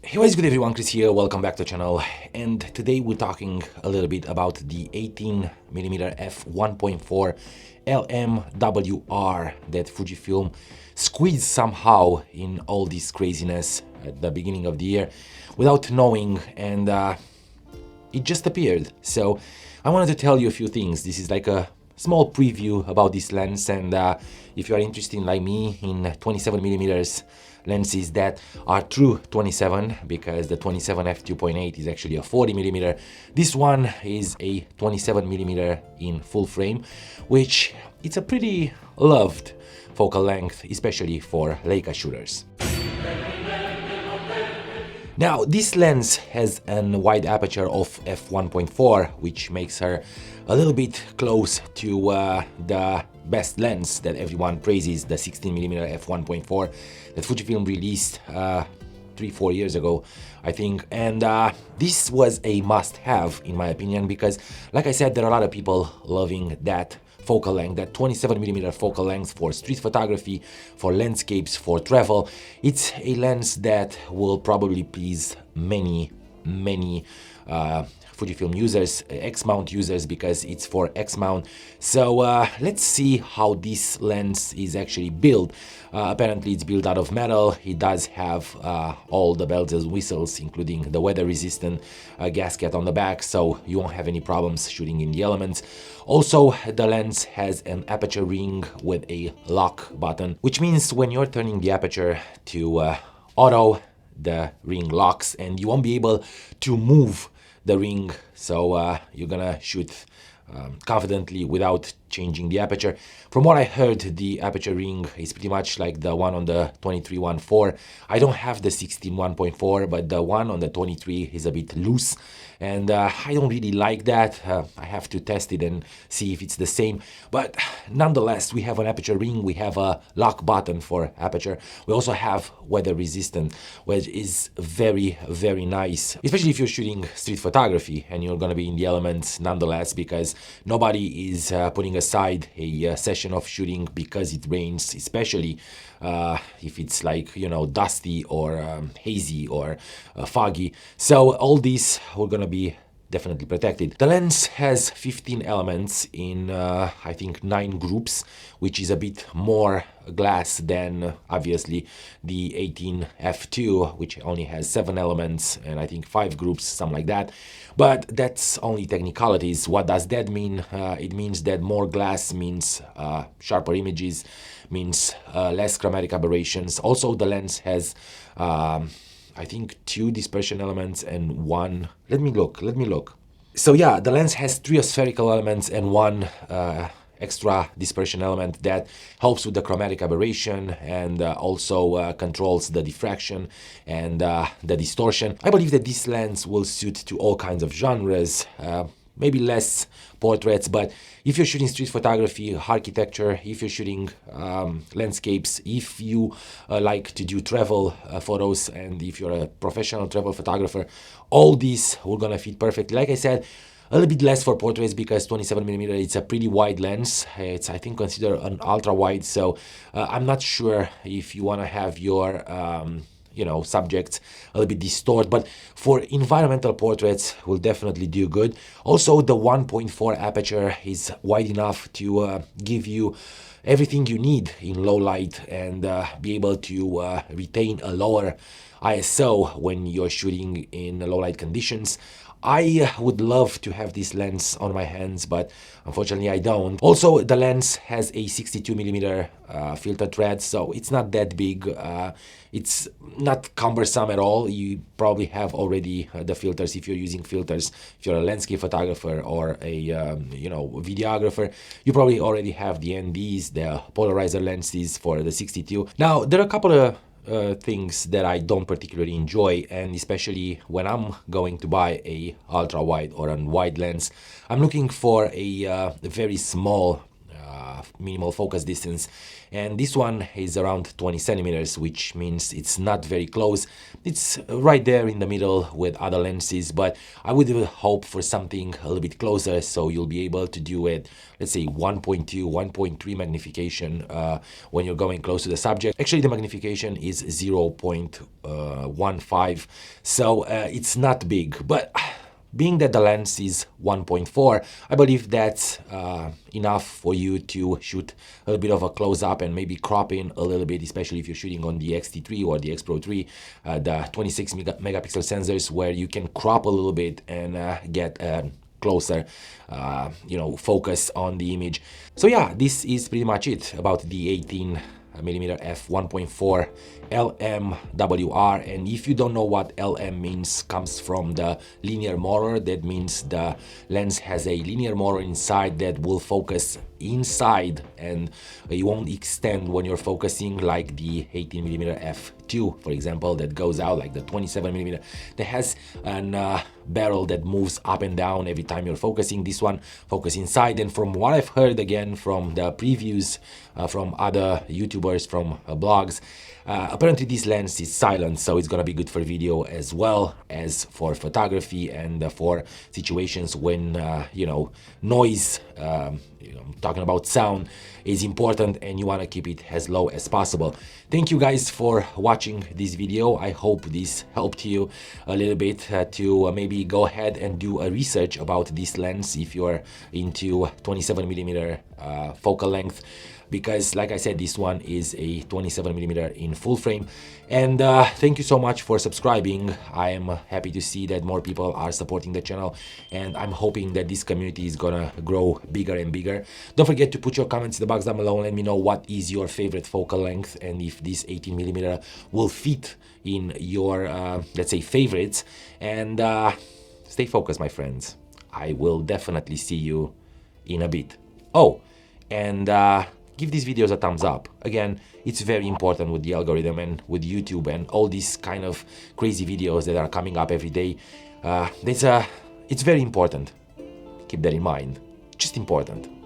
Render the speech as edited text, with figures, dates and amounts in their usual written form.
Hey, what is good everyone, Chris here, welcome back to the channel, and today we're talking a little bit about the 18mm f1.4 LM WR that Fujifilm squeezed somehow in all this craziness at the beginning of the year without knowing, and it just appeared. So I wanted to tell you a few things. This is like a small preview about this lens, and if you are interested like me in 27mm lenses that are true 27, because the 27 f2.8 is actually a 40mm, this one is a 27mm in full frame, which it's a pretty loved focal length, especially for Leica shooters. Now, this lens has a wide aperture of f1.4, which makes her a little bit close to the best lens that everyone praises, the 16mm f1.4 that Fujifilm released 3-4 years ago, I think. And this was a must-have, in my opinion, because, like I said, there are a lot of people loving that focal length, that 27mm focal length for street photography, for landscapes, for travel. It's a lens that will probably please many Fujifilm users, X-mount users, because it's for X-mount. So let's see how this lens is actually built. Apparently it's built out of metal. It does have all the bells and whistles, including the weather-resistant gasket on the back, so you won't have any problems shooting in the elements. Also, the lens has an aperture ring with a lock button, which means when you're turning the aperture to auto, the ring locks and you won't be able to move the ring, so you're gonna shoot confidently without changing the aperture. From what I heard, the aperture ring is pretty much like the one on the 23-1.4. I don't have the 16-1.4, but the one on the 23 is a bit loose, and I don't really like that. I have to test it and see if it's the same, but nonetheless, we have an aperture ring, we have a lock button for aperture, we also have weather resistant, which is very nice, especially if you're shooting street photography and you're gonna be in the elements nonetheless, because nobody is putting aside a session of shooting because it rains, especially if it's like, you know, dusty or hazy or foggy. So all these we're gonna be definitely protected. The lens has 15 elements in I think 9 groups, which is a bit more glass than obviously the 18 f2, which only has 7 elements and I think 5 groups, something like that. But that's only technicalities. What does that mean? It means that more glass means sharper images, means less chromatic aberrations. Also, the lens has I think 2 dispersion elements and 1... Let me look. So yeah, the lens has 3 spherical elements and 1 extra dispersion element that helps with the chromatic aberration and also controls the diffraction and the distortion. I believe that this lens will suit to all kinds of genres, maybe less portraits, but if you're shooting street photography, architecture, if you're shooting landscapes, if you like to do travel photos, and if you're a professional travel photographer, all these will gonna fit perfectly. Like I said, a little bit less for portraits because 27mm, it's a pretty wide lens. It's, I think, considered an ultra wide, so I'm not sure if you want to have your you know, subjects a little bit distort, but for environmental portraits will definitely do good. Also, the 1.4 aperture is wide enough to give you everything you need in low light and be able to retain a lower ISO when you're shooting in low light conditions. I would love to have this lens on my hands, but unfortunately I don't. Also, the lens has a 62mm filter thread, so it's not that big. It's not cumbersome at all. You probably have already the filters if you're using filters. If you're a landscape photographer or a you know, videographer, you probably already have the NDs, the polarizer lenses for the 62. Now, there are a couple of things that I don't particularly enjoy, and especially when I'm going to buy a ultra wide or a wide lens, I'm looking for a very small minimal focus distance, and this one is around 20 centimeters, which means it's not very close. It's right there in the middle with other lenses, but I would hope for something a little bit closer, so you'll be able to do it, let's say 1.2, 1.3 magnification when you're going close to the subject. Actually, the magnification is 0.15, so it's not big, but being that the lens is 1.4, I believe that's enough for you to shoot a little bit of a close-up and maybe crop in a little bit, especially if you're shooting on the X-T3 or the X Pro 3, the 26 megapixel sensors, where you can crop a little bit and get closer focus on the image. So yeah, this is pretty much it about the 18mm f1.4 LM WR. And if you don't know what LM means, comes from the linear motor. That means the lens has a linear motor inside that will focus inside, and you won't extend when you're focusing like the 18mm f2, for example, that goes out, like the 27mm that has a barrel that moves up and down every time you're focusing. This one focus inside, and from what I've heard again from the previews from other YouTubers, from blogs, apparently this lens is silent, so it's gonna be good for video as well as for photography and for situations when noise, talking about sound, is important and you want to keep it as low as possible. Thank you guys for watching this video. I hope this helped you a little bit to maybe go ahead and do a research about this lens if you're into 27mm focal length, because like I said, this one is a 27mm in full frame. And thank you so much for subscribing. I am happy to see that more people are supporting the channel, and I'm hoping that this community is gonna grow bigger and bigger. Don't forget to put your comments in the box down below and let me know what is your favorite focal length, and if this 18mm will fit in your let's say favorites. And stay focused, my friends. I will definitely see you in a bit. Oh, and give these videos a thumbs up. Again, it's very important with the algorithm and with YouTube and all these kind of crazy videos that are coming up every day. It's very important. Keep that in mind. Just important.